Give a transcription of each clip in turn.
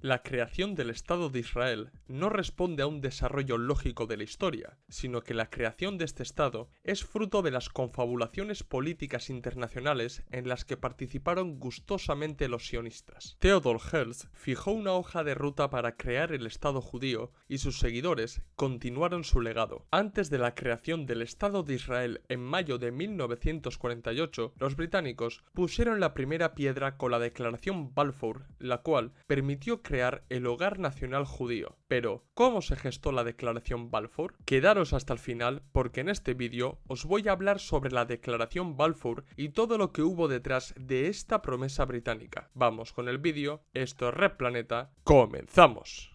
La creación del Estado de Israel no responde a un desarrollo lógico de la historia, sino que la creación de este Estado es fruto de las confabulaciones políticas internacionales en las que participaron gustosamente los sionistas. Theodor Herzl fijó una hoja de ruta para crear el Estado judío y sus seguidores continuaron su legado. Antes de la creación del Estado de Israel en mayo de 1948, los británicos pusieron la primera piedra con la Declaración Balfour, la cual permitió crear el Hogar Nacional Judío. Pero, ¿cómo se gestó la Declaración Balfour? Quedaros hasta el final porque en este vídeo os voy a hablar sobre la Declaración Balfour y todo lo que hubo detrás de esta promesa británica. Vamos con el vídeo, esto es Red Planeta, ¡comenzamos!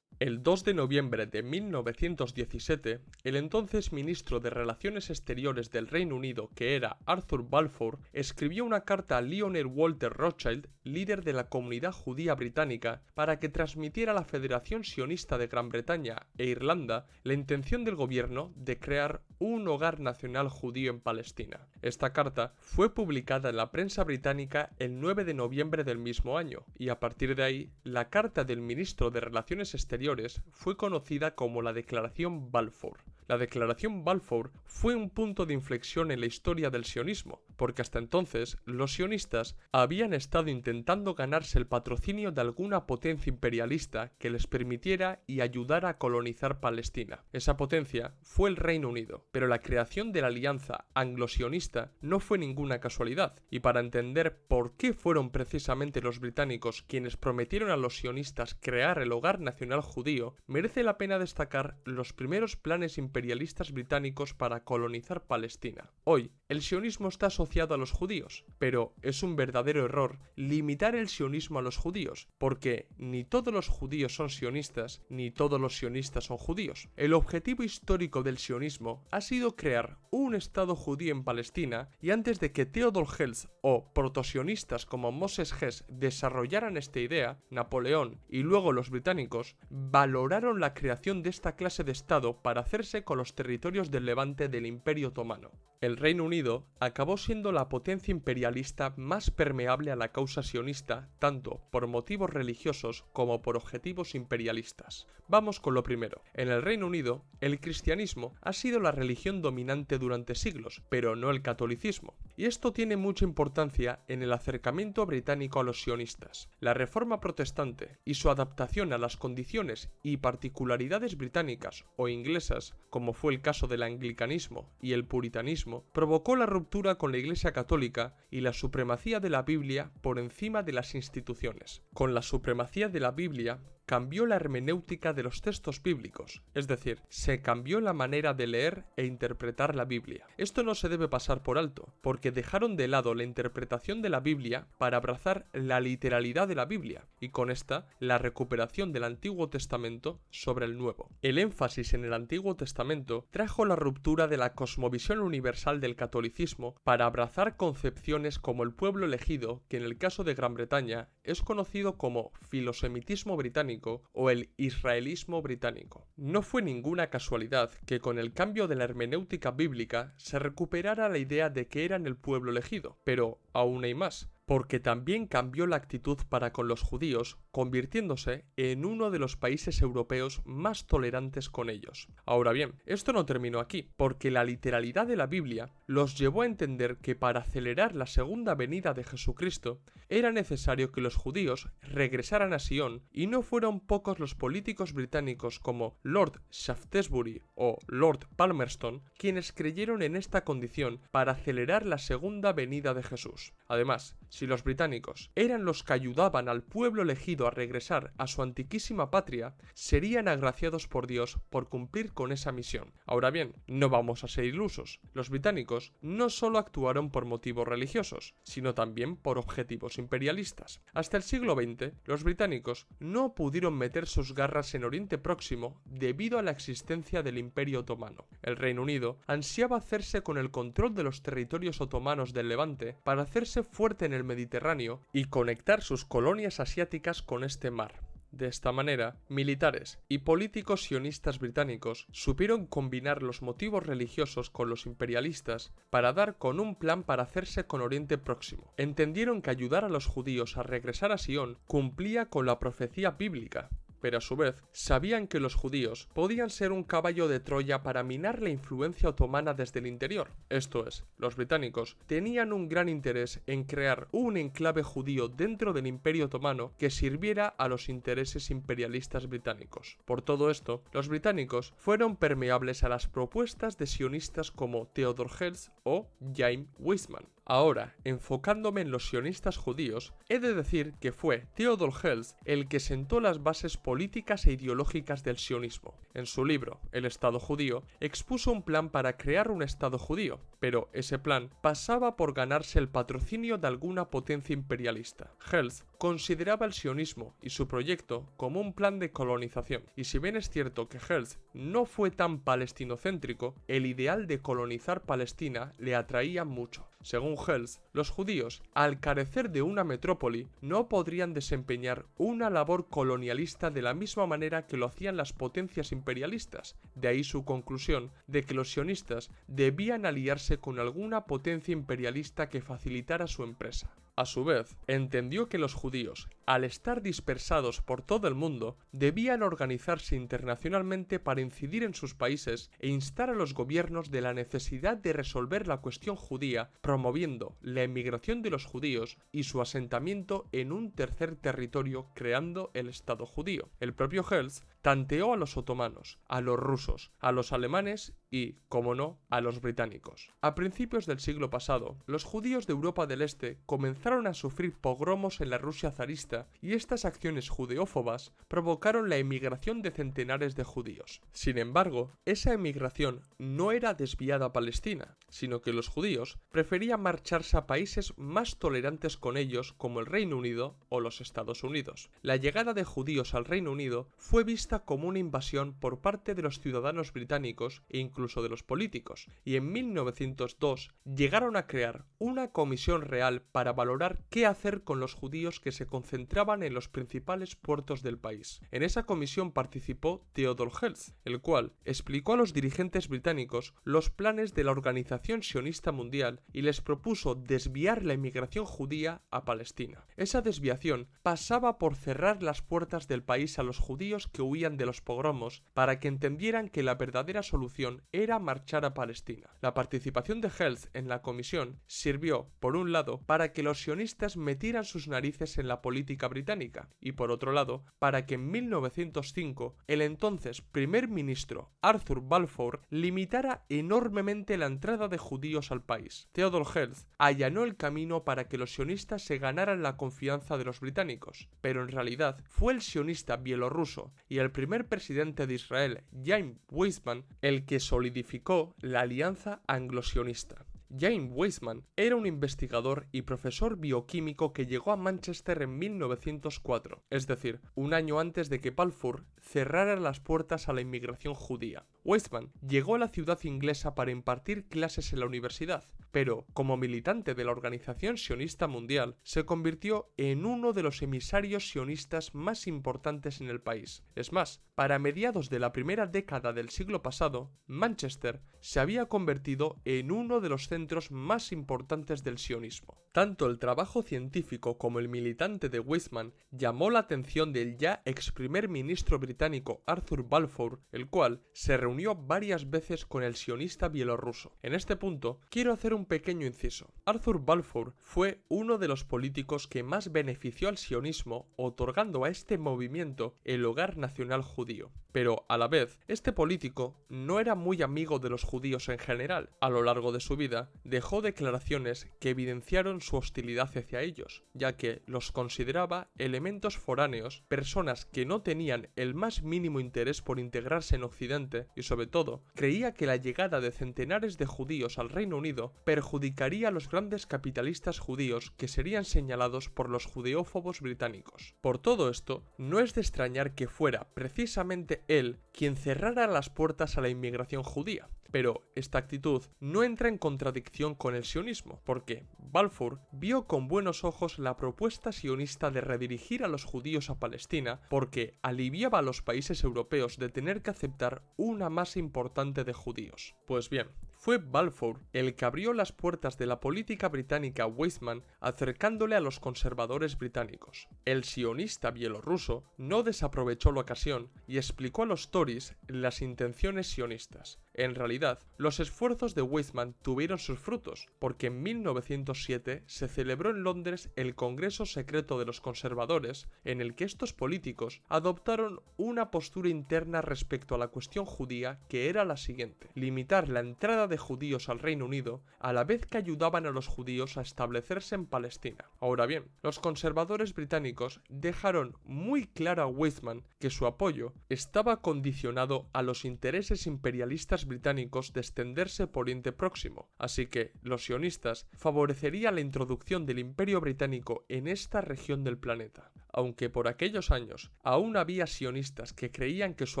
El 2 de noviembre de 1917, el entonces ministro de Relaciones Exteriores del Reino Unido, que era Arthur Balfour, escribió una carta a Lionel Walter Rothschild, líder de la comunidad judía británica, para que transmitiera a la Federación Sionista de Gran Bretaña e Irlanda la intención del gobierno de crear un hogar nacional judío en Palestina. Esta carta fue publicada en la prensa británica el 9 de noviembre del mismo año, y a partir de ahí, la carta del ministro de Relaciones Exteriores fue conocida como la Declaración Balfour. La Declaración Balfour fue un punto de inflexión en la historia del sionismo, porque hasta entonces los sionistas habían estado intentando ganarse el patrocinio de alguna potencia imperialista que les permitiera y ayudara a colonizar Palestina. Esa potencia fue el Reino Unido, pero la creación de la alianza anglo-sionista no fue ninguna casualidad, y para entender por qué fueron precisamente los británicos quienes prometieron a los sionistas crear el Hogar Nacional Judío, merece la pena destacar los primeros planes imperialistas británicos para colonizar Palestina. Hoy, el sionismo está asociado a los judíos, pero es un verdadero error limitar el sionismo a los judíos, porque ni todos los judíos son sionistas, ni todos los sionistas son judíos. El objetivo histórico del sionismo ha sido crear un Estado judío en Palestina, y antes de que Theodor Herzl o protosionistas como Moses Hess desarrollaran esta idea, Napoleón y luego los británicos valoraron la creación de esta clase de Estado para hacerse con los territorios del Levante del Imperio Otomano. El Reino Unido acabó siendo la potencia imperialista más permeable a la causa sionista, tanto por motivos religiosos como por objetivos imperialistas. Vamos con lo primero. En el Reino Unido, el cristianismo ha sido la religión dominante durante siglos, pero no el catolicismo. Y esto tiene mucha importancia en el acercamiento británico a los sionistas. La Reforma protestante y su adaptación a las condiciones y particularidades británicas o inglesas, como fue el caso del anglicanismo y el puritanismo, provocó la ruptura con la Iglesia Católica y la supremacía de la Biblia por encima de las instituciones. Con la supremacía de la Biblia, cambió la hermenéutica de los textos bíblicos, es decir, se cambió la manera de leer e interpretar la Biblia. Esto no se debe pasar por alto, porque dejaron de lado la interpretación de la Biblia para abrazar la literalidad de la Biblia, y con esta, la recuperación del Antiguo Testamento sobre el Nuevo. El énfasis en el Antiguo Testamento trajo la ruptura de la cosmovisión universal del catolicismo para abrazar concepciones como el pueblo elegido, que en el caso de Gran Bretaña es conocido como filosemitismo británico o el israelismo británico. No fue ninguna casualidad que con el cambio de la hermenéutica bíblica se recuperara la idea de que eran el pueblo elegido, pero aún hay más, porque también cambió la actitud para con los judíos, convirtiéndose en uno de los países europeos más tolerantes con ellos. Ahora bien, esto no terminó aquí, porque la literalidad de la Biblia los llevó a entender que para acelerar la segunda venida de Jesucristo era necesario que los judíos regresaran a Sion, y no fueron pocos los políticos británicos como Lord Shaftesbury o Lord Palmerston quienes creyeron en esta condición para acelerar la segunda venida de Jesús. Además, si los británicos eran los que ayudaban al pueblo elegido a regresar a su antiquísima patria, serían agraciados por Dios por cumplir con esa misión. Ahora bien, no vamos a ser ilusos. Los británicos no solo actuaron por motivos religiosos, sino también por objetivos imperialistas. Hasta el siglo XX, los británicos no pudieron meter sus garras en Oriente Próximo debido a la existencia del Imperio Otomano. El Reino Unido ansiaba hacerse con el control de los territorios otomanos del Levante para hacerse fuerte en el Mediterráneo y conectar sus colonias asiáticas con este mar. De esta manera, militares y políticos sionistas británicos supieron combinar los motivos religiosos con los imperialistas para dar con un plan para hacerse con Oriente Próximo. Entendieron que ayudar a los judíos a regresar a Sion cumplía con la profecía bíblica, pero a su vez sabían que los judíos podían ser un caballo de Troya para minar la influencia otomana desde el interior. Esto es, los británicos tenían un gran interés en crear un enclave judío dentro del Imperio Otomano que sirviera a los intereses imperialistas británicos. Por todo esto, los británicos fueron permeables a las propuestas de sionistas como Theodor Herzl o James Weizmann. Ahora, enfocándome en los sionistas judíos, he de decir que fue Theodor Herzl el que sentó las bases políticas e ideológicas del sionismo. En su libro, El Estado Judío, expuso un plan para crear un Estado judío, pero ese plan pasaba por ganarse el patrocinio de alguna potencia imperialista. Herzl consideraba el sionismo y su proyecto como un plan de colonización, y si bien es cierto que Herzl no fue tan palestinocéntrico, el ideal de colonizar Palestina le atraía mucho. Según Herzl, los judíos, al carecer de una metrópoli, no podrían desempeñar una labor colonialista de la misma manera que lo hacían las potencias imperialistas. De ahí su conclusión de que los sionistas debían aliarse con alguna potencia imperialista que facilitara su empresa. A su vez, entendió que los judíos, al estar dispersados por todo el mundo, debían organizarse internacionalmente para incidir en sus países e instar a los gobiernos de la necesidad de resolver la cuestión judía, promoviendo la emigración de los judíos y su asentamiento en un tercer territorio, creando el Estado judío. El propio Herzl tanteó a los otomanos, a los rusos, a los alemanes y, como no, a los británicos. A principios del siglo pasado, los judíos de Europa del Este comenzaron a sufrir pogromos en la Rusia zarista y estas acciones judeófobas provocaron la emigración de centenares de judíos. Sin embargo, esa emigración no era desviada a Palestina, sino que los judíos preferían marcharse a países más tolerantes con ellos como el Reino Unido o los Estados Unidos. La llegada de judíos al Reino Unido fue vista como una invasión por parte de los ciudadanos británicos e incluso de los políticos, y en 1902 llegaron a crear una comisión real para valorar qué hacer con los judíos que se concentraban en los principales puertos del país. En esa comisión participó Theodor Herzl, el cual explicó a los dirigentes británicos los planes de la Organización Sionista Mundial y les propuso desviar la inmigración judía a Palestina. Esa desviación pasaba por cerrar las puertas del país a los judíos que huían de los pogromos para que entendieran que la verdadera solución era marchar a Palestina. La participación de Herzl en la comisión sirvió, por un lado, para que los sionistas metieran sus narices en la política británica y, por otro lado, para que en 1905 el entonces primer ministro Arthur Balfour limitara enormemente la entrada de judíos al país. Theodor Herzl allanó el camino para que los sionistas se ganaran la confianza de los británicos, pero en realidad fue el sionista bielorruso y el primer presidente de Israel, James Weizmann, el que solidificó la alianza anglo-sionista. James Weizmann era un investigador y profesor bioquímico que llegó a Manchester en 1904, es decir, un año antes de que Balfour cerrara las puertas a la inmigración judía. Weizmann llegó a la ciudad inglesa para impartir clases en la universidad, pero como militante de la Organización Sionista Mundial, se convirtió en uno de los emisarios sionistas más importantes en el país. Es más, para mediados de la primera década del siglo pasado, Manchester se había convertido en uno de los centros más importantes del sionismo. Tanto el trabajo científico como el militante de Weizmann llamó la atención del ya ex primer ministro británico Arthur Balfour, el cual se reunió varias veces con el sionista bielorruso. En este punto, quiero hacer un pequeño inciso. Arthur Balfour fue uno de los políticos que más benefició al sionismo, otorgando a este movimiento el hogar nacional judío. Pero, a la vez, este político no era muy amigo de los judíos en general. A lo largo de su vida, dejó declaraciones que evidenciaron su hostilidad hacia ellos, ya que los consideraba elementos foráneos, personas que no tenían el más mínimo interés por integrarse en Occidente y, sobre todo, creía que la llegada de centenares de judíos al Reino Unido perjudicaría a los grandes capitalistas judíos que serían señalados por los judeófobos británicos. Por todo esto, no es de extrañar que fuera precisamente él quien cerrara las puertas a la inmigración judía. Pero esta actitud no entra en contradicción con el sionismo, porque Balfour vio con buenos ojos la propuesta sionista de redirigir a los judíos a Palestina porque aliviaba a los países europeos de tener que aceptar una masa importante de judíos. Pues bien, fue Balfour el que abrió las puertas de la política británica a Weizmann, acercándole a los conservadores británicos. El sionista bielorruso no desaprovechó la ocasión y explicó a los Tories las intenciones sionistas. En realidad, los esfuerzos de Weizmann tuvieron sus frutos, porque en 1907 se celebró en Londres el Congreso Secreto de los Conservadores, en el que estos políticos adoptaron una postura interna respecto a la cuestión judía que era la siguiente: limitar la entrada de judíos al Reino Unido a la vez que ayudaban a los judíos a establecerse en Palestina. Ahora bien, los conservadores británicos dejaron muy claro a Weizmann que su apoyo estaba condicionado a los intereses imperialistas británicos de extenderse por Oriente Próximo, así que los sionistas favorecerían la introducción del Imperio Británico en esta región del planeta. Aunque por aquellos años aún había sionistas que creían que su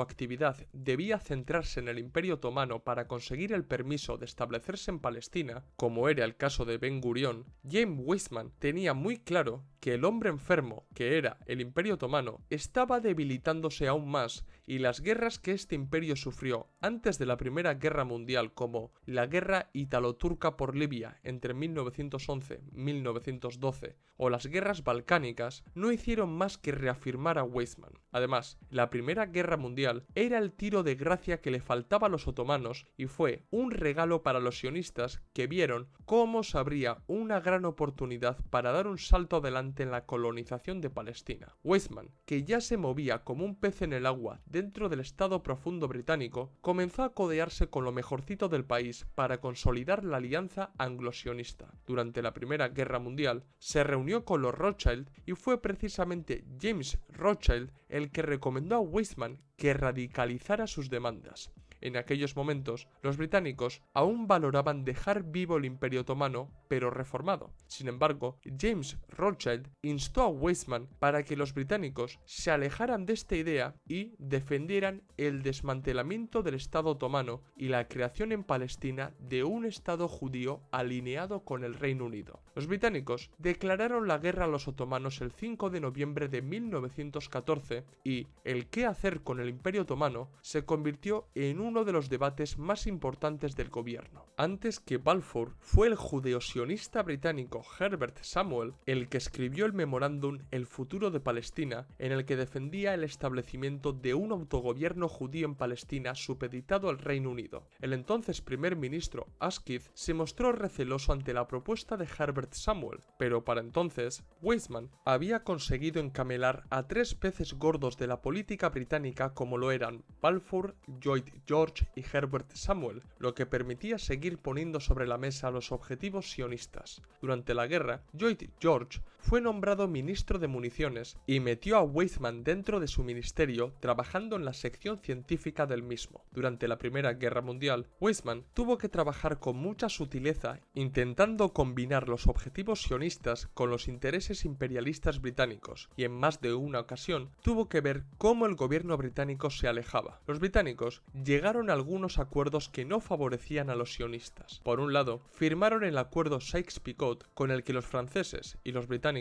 actividad debía centrarse en el Imperio Otomano para conseguir el permiso de establecerse en Palestina, como era el caso de Ben Gurión, James Weizmann tenía muy claro que el hombre enfermo, que era el Imperio Otomano, estaba debilitándose aún más y las guerras que este imperio sufrió antes de la Primera Guerra Mundial, como la Guerra Ítalo-Turca por Libia entre 1911-1912 o las guerras balcánicas, no hicieron más que reafirmar a Weizmann. Además, la Primera Guerra Mundial era el tiro de gracia que le faltaba a los otomanos y fue un regalo para los sionistas que vieron cómo se abría una gran oportunidad para dar un salto adelante en la colonización de Palestina. Weizmann, que ya se movía como un pez en el agua dentro del Estado profundo británico, comenzó a codearse con lo mejorcito del país para consolidar la alianza anglo-sionista. Durante la Primera Guerra Mundial se reunió con los Rothschild y fue precisamente James Rothschild el que recomendó a Weizmann que radicalizara sus demandas. En aquellos momentos, los británicos aún valoraban dejar vivo el Imperio Otomano, pero reformado. Sin embargo, James Rothschild instó a Weizmann para que los británicos se alejaran de esta idea y defendieran el desmantelamiento del Estado otomano y la creación en Palestina de un Estado judío alineado con el Reino Unido. Los británicos declararon la guerra a los otomanos el 5 de noviembre de 1914 y el qué hacer con el Imperio Otomano se convirtió en uno de los debates más importantes del gobierno. Antes que Balfour, fue el judeosionista británico Herbert Samuel el que escribió el memorándum El futuro de Palestina, en el que defendía el establecimiento de un autogobierno judío en Palestina supeditado al Reino Unido. El entonces primer ministro Asquith se mostró receloso ante la propuesta de Herbert Samuel, pero para entonces Weizmann había conseguido encamelar a tres peces gordos de la política británica como lo eran Balfour, Lloyd George y Herbert Samuel, lo que permitía seguir poniendo sobre la mesa los objetivos sionistas. Durante la guerra, Lloyd George fue nombrado ministro de municiones y metió a Weizmann dentro de su ministerio trabajando en la sección científica del mismo. Durante la Primera Guerra Mundial, Weizmann tuvo que trabajar con mucha sutileza intentando combinar los objetivos sionistas con los intereses imperialistas británicos y en más de una ocasión tuvo que ver cómo el gobierno británico se alejaba. Los británicos llegaron a algunos acuerdos que no favorecían a los sionistas. Por un lado, firmaron el acuerdo Sykes-Picot con el que los franceses y los británicos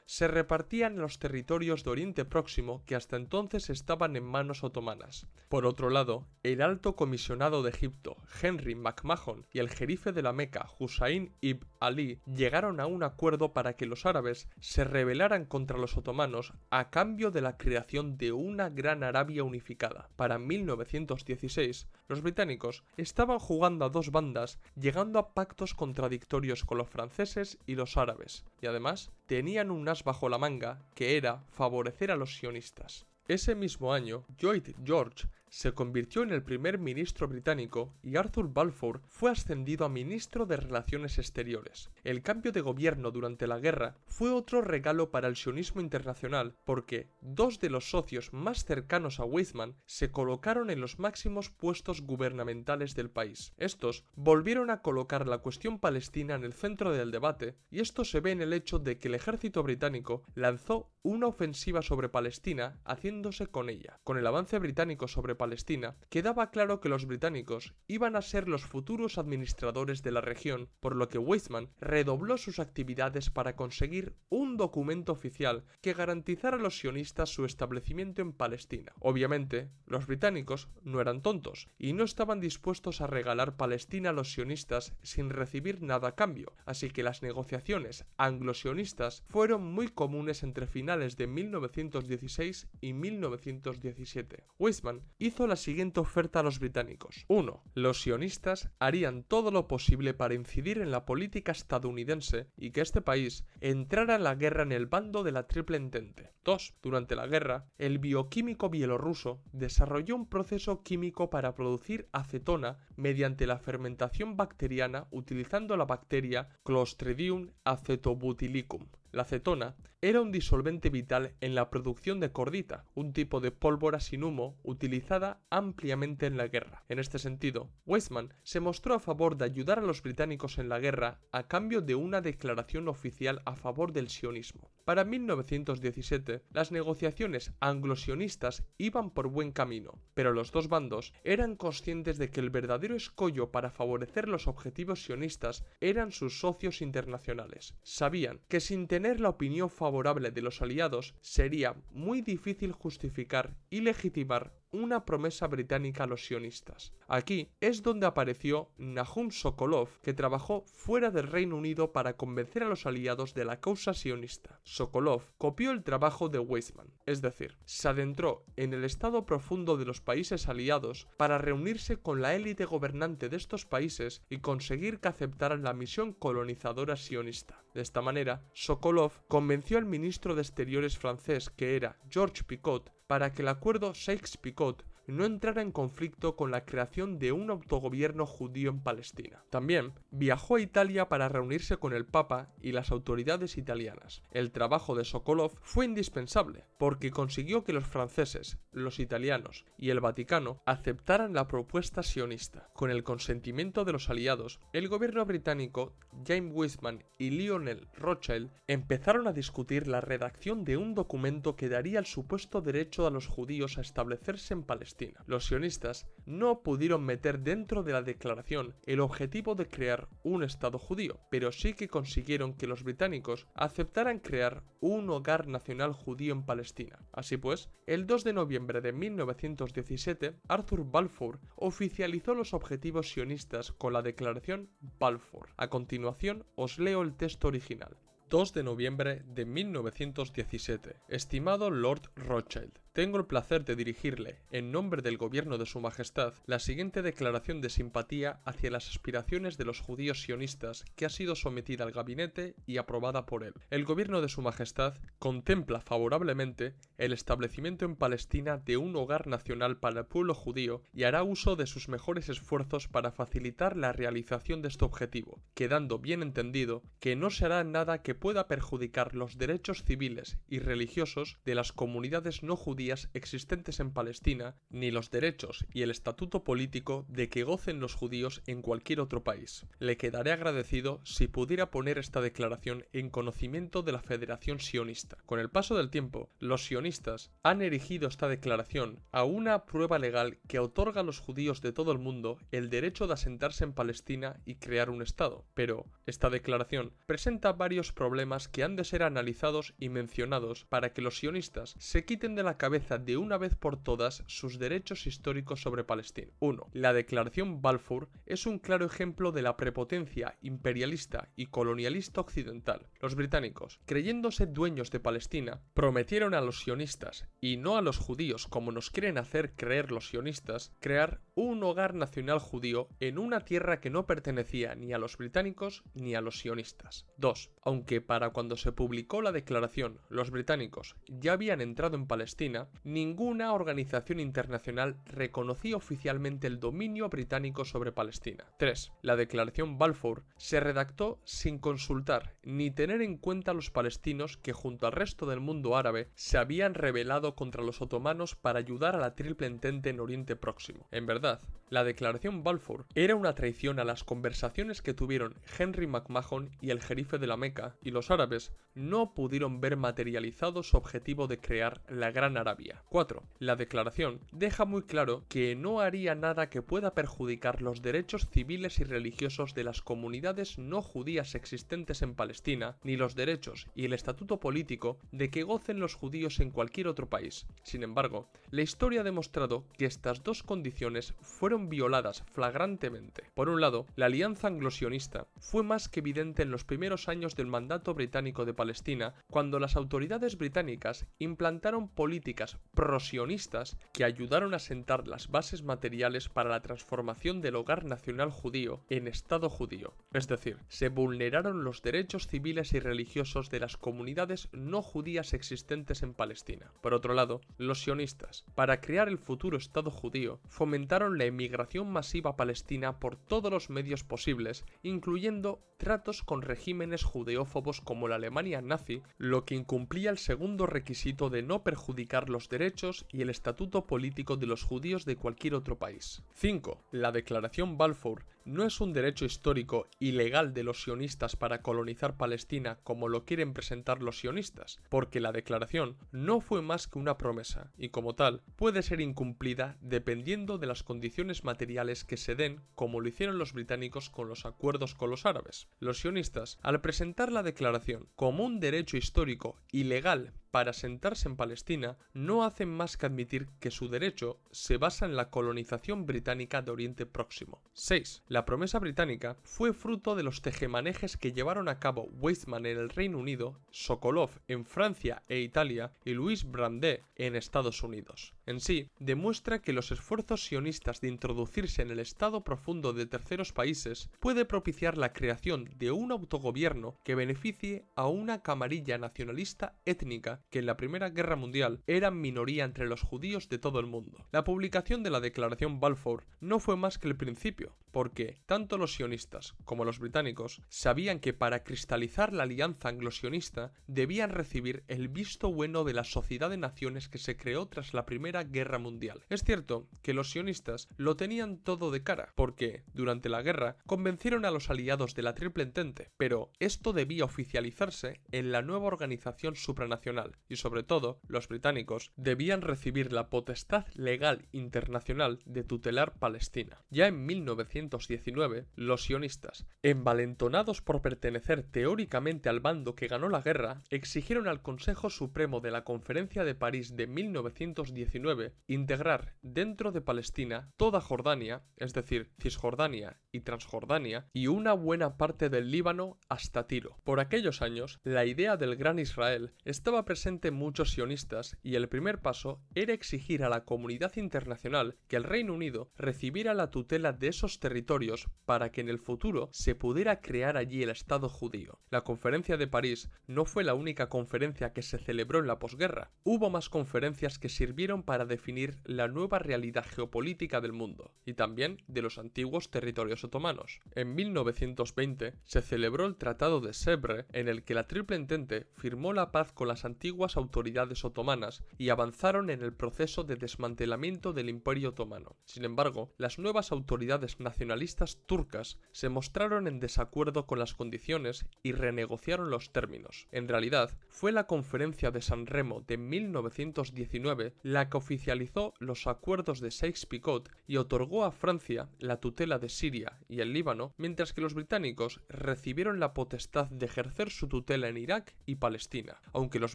se repartían los territorios de Oriente Próximo que hasta entonces estaban en manos otomanas. Por otro lado, el alto comisionado de Egipto, Henry McMahon, y el jerife de la Meca, Hussein ibn Ali, llegaron a un acuerdo para que los árabes se rebelaran contra los otomanos a cambio de la creación de una gran Arabia unificada. Para 1916, los británicos estaban jugando a dos bandas, llegando a pactos contradictorios con los franceses y los árabes, y además tenían un as bajo la manga que era favorecer a los sionistas. Ese mismo año, Lloyd George se convirtió en el primer ministro británico y Arthur Balfour fue ascendido a ministro de Relaciones Exteriores. El cambio de gobierno durante la guerra fue otro regalo para el sionismo internacional porque dos de los socios más cercanos a Weizmann se colocaron en los máximos puestos gubernamentales del país. Estos volvieron a colocar la cuestión palestina en el centro del debate y esto se ve en el hecho de que el ejército británico lanzó una ofensiva sobre Palestina haciéndose con ella. Con el avance británico sobre Palestina, quedaba claro que los británicos iban a ser los futuros administradores de la región, por lo que Weizmann redobló sus actividades para conseguir un documento oficial que garantizara a los sionistas su establecimiento en Palestina. Obviamente, los británicos no eran tontos y no estaban dispuestos a regalar Palestina a los sionistas sin recibir nada a cambio, así que las negociaciones anglo-sionistas fueron muy comunes entre finales de 1916 y 1917. Weizmann hizo la siguiente oferta a los británicos. 1. Los sionistas harían todo lo posible para incidir en la política estadounidense y que este país entrara en la guerra en el bando de la Triple Entente. 2. Durante la guerra, el bioquímico bielorruso desarrolló un proceso químico para producir acetona mediante la fermentación bacteriana utilizando la bacteria Clostridium acetobutylicum. La acetona era un disolvente vital en la producción de cordita, un tipo de pólvora sin humo utilizada ampliamente en la guerra. En este sentido, Weizmann se mostró a favor de ayudar a los británicos en la guerra a cambio de una declaración oficial a favor del sionismo. Para 1917, las negociaciones anglo-sionistas iban por buen camino, pero los dos bandos eran conscientes de que el verdadero escollo para favorecer los objetivos sionistas eran sus socios internacionales. Sabían que sin tener la opinión favorable de los aliados sería muy difícil justificar y legitimar una promesa británica a los sionistas. Aquí es donde apareció Nahum Sokolov, que trabajó fuera del Reino Unido para convencer a los aliados de la causa sionista. Sokolov copió el trabajo de Weizmann, es decir, se adentró en el estado profundo de los países aliados para reunirse con la élite gobernante de estos países y conseguir que aceptaran la misión colonizadora sionista. De esta manera, Sokolov convenció al ministro de Exteriores francés, que era Georges Picot, para que el acuerdo Sykes-Picot no entrara en conflicto con la creación de un autogobierno judío en Palestina. También viajó a Italia para reunirse con el Papa y las autoridades italianas. El trabajo de Sokolov fue indispensable porque consiguió que los franceses, los italianos y el Vaticano aceptaran la propuesta sionista. Con el consentimiento de los aliados, el gobierno británico, James Weizmann y Lionel Rothschild empezaron a discutir la redacción de un documento que daría el supuesto derecho a los judíos a establecerse en Palestina. Los sionistas no pudieron meter dentro de la declaración el objetivo de crear un Estado judío, pero sí que consiguieron que los británicos aceptaran crear un hogar nacional judío en Palestina. Así pues, el 2 de noviembre de 1917, Arthur Balfour oficializó los objetivos sionistas con la declaración Balfour. A continuación, os leo el texto original. 2 de noviembre de 1917. Estimado Lord Rothschild, tengo el placer de dirigirle, en nombre del gobierno de Su Majestad, la siguiente declaración de simpatía hacia las aspiraciones de los judíos sionistas que ha sido sometida al gabinete y aprobada por él. El gobierno de Su Majestad contempla favorablemente el establecimiento en Palestina de un hogar nacional para el pueblo judío y hará uso de sus mejores esfuerzos para facilitar la realización de este objetivo, quedando bien entendido que no se hará nada que pueda perjudicar los derechos civiles y religiosos de las comunidades no judías existentes en Palestina, ni los derechos y el estatuto político de que gocen los judíos en cualquier otro país. Le quedaré agradecido si pudiera poner esta declaración en conocimiento de la Federación Sionista. Con el paso del tiempo, los sionistas han erigido esta declaración a una prueba legal que otorga a los judíos de todo el mundo el derecho de asentarse en Palestina y crear un Estado. Pero esta declaración presenta varios problemas que han de ser analizados y mencionados para que los sionistas se quiten de la cabeza de una vez por todas sus derechos históricos sobre Palestina. 1. La declaración Balfour es un claro ejemplo de la prepotencia imperialista y colonialista occidental. Los británicos, creyéndose dueños de Palestina, prometieron a los sionistas, y no a los judíos como nos quieren hacer creer los sionistas, crear un hogar nacional judío en una tierra que no pertenecía ni a los británicos ni a los sionistas. 2. Aunque para cuando se publicó la declaración los británicos ya habían entrado en Palestina, ninguna organización internacional reconocía oficialmente el dominio británico sobre Palestina. 3. La declaración Balfour se redactó sin consultar ni tener en cuenta a los palestinos que junto al resto del mundo árabe se habían rebelado contra los otomanos para ayudar a la Triple Entente en Oriente Próximo. En verdad, La Declaración Balfour era una traición a las conversaciones que tuvieron Henry McMahon y el jerife de la Meca, y los árabes no pudieron ver materializado su objetivo de crear la Gran Arabia. 4. La declaración deja muy claro que no haría nada que pueda perjudicar los derechos civiles y religiosos de las comunidades no judías existentes en Palestina, ni los derechos y el estatuto político de que gocen los judíos en cualquier otro país. Sin embargo, la historia ha demostrado que estas dos condiciones fueron violadas flagrantemente. Por un lado, la alianza anglo-sionista fue más que evidente en los primeros años del mandato británico de Palestina, cuando las autoridades británicas implantaron políticas pro-sionistas que ayudaron a sentar las bases materiales para la transformación del hogar nacional judío en Estado judío. Es decir, se vulneraron los derechos civiles y religiosos de las comunidades no judías existentes en Palestina. Por otro lado, los sionistas, para crear el futuro Estado judío, fomentaron la emigración masiva palestina por todos los medios posibles, incluyendo tratos con regímenes judeófobos como la Alemania nazi, lo que incumplía el segundo requisito de no perjudicar los derechos y el estatuto político de los judíos de cualquier otro país. 5. La Declaración Balfour no es un derecho histórico y legal de los sionistas para colonizar Palestina como lo quieren presentar los sionistas, porque la declaración no fue más que una promesa y como tal puede ser incumplida dependiendo de las condiciones materiales que se den, como lo hicieron los británicos con los acuerdos con los árabes. Los sionistas, al presentar la declaración como un derecho histórico y legal para asentarse en Palestina, no hacen más que admitir que su derecho se basa en la colonización británica de Oriente Próximo. 6. La promesa británica fue fruto de los tejemanejes que llevaron a cabo Weizmann en el Reino Unido, Sokolov en Francia e Italia y Louis Brandeis en Estados Unidos. En sí, demuestra que los esfuerzos sionistas de introducirse en el estado profundo de terceros países puede propiciar la creación de un autogobierno que beneficie a una camarilla nacionalista étnica que en la Primera Guerra Mundial eran minoría entre los judíos de todo el mundo. La publicación de la Declaración Balfour no fue más que el principio, porque tanto los sionistas como los británicos sabían que para cristalizar la alianza anglo-sionista debían recibir el visto bueno de la Sociedad de Naciones que se creó tras la Primera Guerra Mundial. Es cierto que los sionistas lo tenían todo de cara, porque durante la guerra convencieron a los aliados de la Triple Entente, pero esto debía oficializarse en la nueva organización supranacional y sobre todo los británicos debían recibir la potestad legal internacional de tutelar Palestina. Ya en 1919, los sionistas, envalentonados por pertenecer teóricamente al bando que ganó la guerra, exigieron al Consejo Supremo de la Conferencia de París de 1919 integrar dentro de Palestina toda Jordania, es decir, Cisjordania y Transjordania, y una buena parte del Líbano hasta Tiro. Por aquellos años, la idea del Gran Israel estaba presente en muchos sionistas y el primer paso era exigir a la comunidad internacional que el Reino Unido recibiera la tutela de esos territorios para que en el futuro se pudiera crear allí el Estado judío. La Conferencia de París no fue la única conferencia que se celebró en la posguerra. Hubo más conferencias que sirvieron para definir la nueva realidad geopolítica del mundo y también de los antiguos territorios otomanos. En 1920 se celebró el Tratado de Sèvres, en el que la Triple Entente firmó la paz con las antiguas autoridades otomanas y avanzaron en el proceso de desmantelamiento del Imperio Otomano. Sin embargo, las nuevas autoridades nacionalistas turcas se mostraron en desacuerdo con las condiciones y renegociaron los términos. En realidad, fue la Conferencia de San Remo de 1919 la que oficializó los acuerdos de Sykes-Picot y otorgó a Francia la tutela de Siria y el Líbano, mientras que los británicos recibieron la potestad de ejercer su tutela en Irak y Palestina, aunque los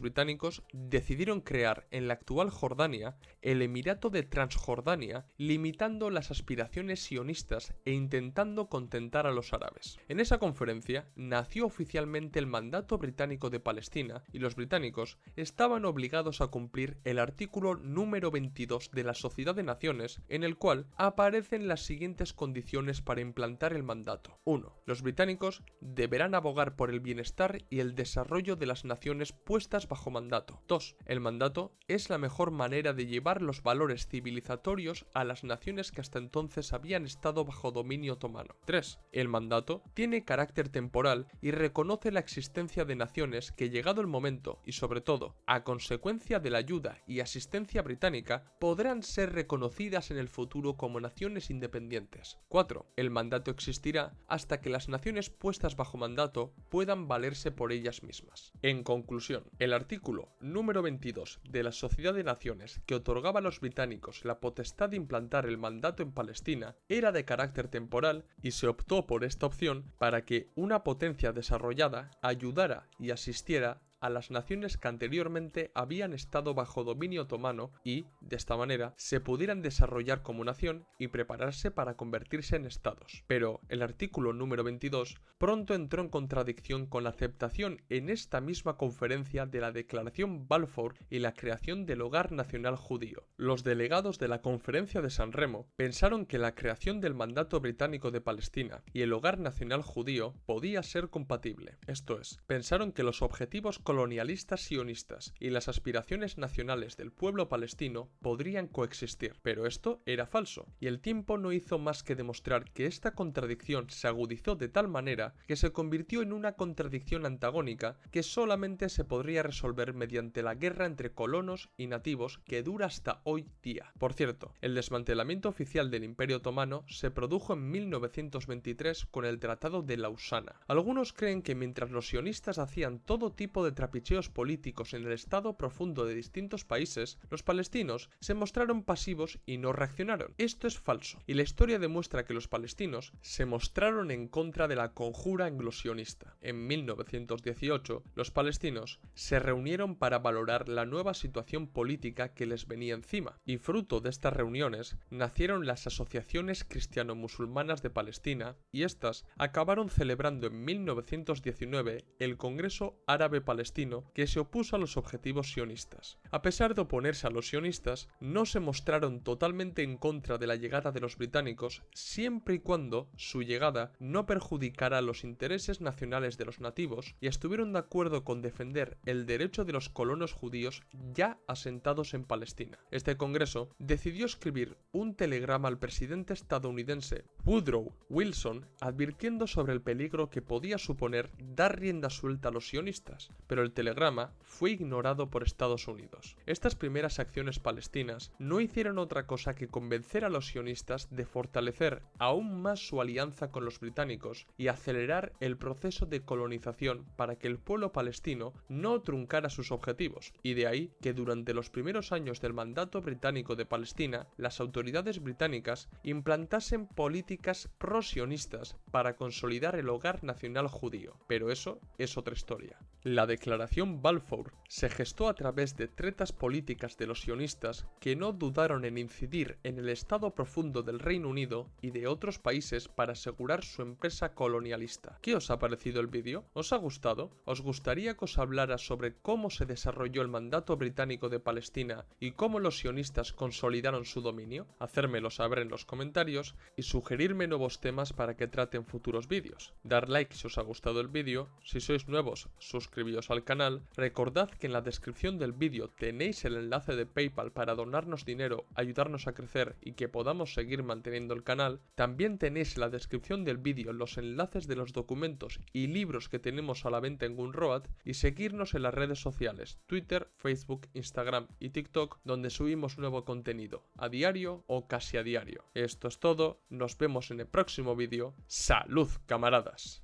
británicos decidieron crear en la actual Jordania el Emirato de Transjordania, limitando las aspiraciones sionistas e intentando contentar a los árabes. En esa conferencia nació oficialmente el mandato británico de Palestina y los británicos estaban obligados a cumplir el artículo número 22 de la Sociedad de Naciones, en el cual aparecen las siguientes condiciones para implantar el mandato. 1. Los británicos deberán abogar por el bienestar y el desarrollo de las naciones puestas bajo mandato. 2. El mandato es la mejor manera de llevar los valores civilizatorios a las naciones que hasta entonces habían estado bajo bajo dominio otomano. 3. El mandato tiene carácter temporal y reconoce la existencia de naciones que, llegado el momento y sobre todo a consecuencia de la ayuda y asistencia británica, podrán ser reconocidas en el futuro como naciones independientes. 4. El mandato existirá hasta que las naciones puestas bajo mandato puedan valerse por ellas mismas. En conclusión, el artículo número 22 de la Sociedad de Naciones, que otorgaba a los británicos la potestad de implantar el mandato en Palestina, era de carácter temporal y se optó por esta opción para que una potencia desarrollada ayudara y asistiera a las naciones que anteriormente habían estado bajo dominio otomano y, de esta manera, se pudieran desarrollar como nación y prepararse para convertirse en estados. Pero el artículo número 22 pronto entró en contradicción con la aceptación en esta misma conferencia de la Declaración Balfour y la creación del Hogar Nacional Judío. Los delegados de la Conferencia de San Remo pensaron que la creación del mandato británico de Palestina y el Hogar Nacional Judío podía ser compatible. Esto es, pensaron que los objetivos colonialistas sionistas y las aspiraciones nacionales del pueblo palestino podrían coexistir, pero esto era falso, y el tiempo no hizo más que demostrar que esta contradicción se agudizó de tal manera que se convirtió en una contradicción antagónica que solamente se podría resolver mediante la guerra entre colonos y nativos que dura hasta hoy día. Por cierto, el desmantelamiento oficial del Imperio Otomano se produjo en 1923 con el Tratado de Lausana. Algunos creen que mientras los sionistas hacían todo tipo de trapicheos políticos en el estado profundo de distintos países, los palestinos se mostraron pasivos y no reaccionaron. Esto es falso, y la historia demuestra que los palestinos se mostraron en contra de la conjura anglo-sionista. En 1918, los palestinos se reunieron para valorar la nueva situación política que les venía encima, y fruto de estas reuniones nacieron las asociaciones cristiano-musulmanas de Palestina, y estas acabaron celebrando en 1919 el Congreso Árabe Palestino, que se opuso a los objetivos sionistas. A pesar de oponerse a los sionistas, no se mostraron totalmente en contra de la llegada de los británicos siempre y cuando su llegada no perjudicara los intereses nacionales de los nativos, y estuvieron de acuerdo con defender el derecho de los colonos judíos ya asentados en Palestina. Este congreso decidió escribir un telegrama al presidente estadounidense Woodrow Wilson advirtiendo sobre el peligro que podía suponer dar rienda suelta a los sionistas, pero el telegrama fue ignorado por Estados Unidos. Estas primeras acciones palestinas no hicieron otra cosa que convencer a los sionistas de fortalecer aún más su alianza con los británicos y acelerar el proceso de colonización para que el pueblo palestino no truncara sus objetivos, y de ahí que durante los primeros años del mandato británico de Palestina, las autoridades británicas implantasen políticas pro-sionistas para consolidar el hogar nacional judío. Pero eso es otra historia. La Declaración Balfour se gestó a través de tretas políticas de los sionistas que no dudaron en incidir en el estado profundo del Reino Unido y de otros países para asegurar su empresa colonialista. ¿Qué os ha parecido el vídeo? ¿Os ha gustado? ¿Os gustaría que os hablara sobre cómo se desarrolló el mandato británico de Palestina y cómo los sionistas consolidaron su dominio? Hacérmelo saber en los comentarios y sugerirme nuevos temas para que trate en futuros vídeos. Dar like si os ha gustado el vídeo, si sois nuevos, suscribíos al canal, recordad que en la descripción del vídeo tenéis el enlace de PayPal para donarnos dinero, ayudarnos a crecer y que podamos seguir manteniendo el canal. También tenéis en la descripción del vídeo los enlaces de los documentos y libros que tenemos a la venta en Gumroad, y seguirnos en las redes sociales, Twitter, Facebook, Instagram y TikTok, donde subimos nuevo contenido, a diario o casi a diario. Esto es todo, nos vemos en el próximo vídeo. ¡Salud, camaradas!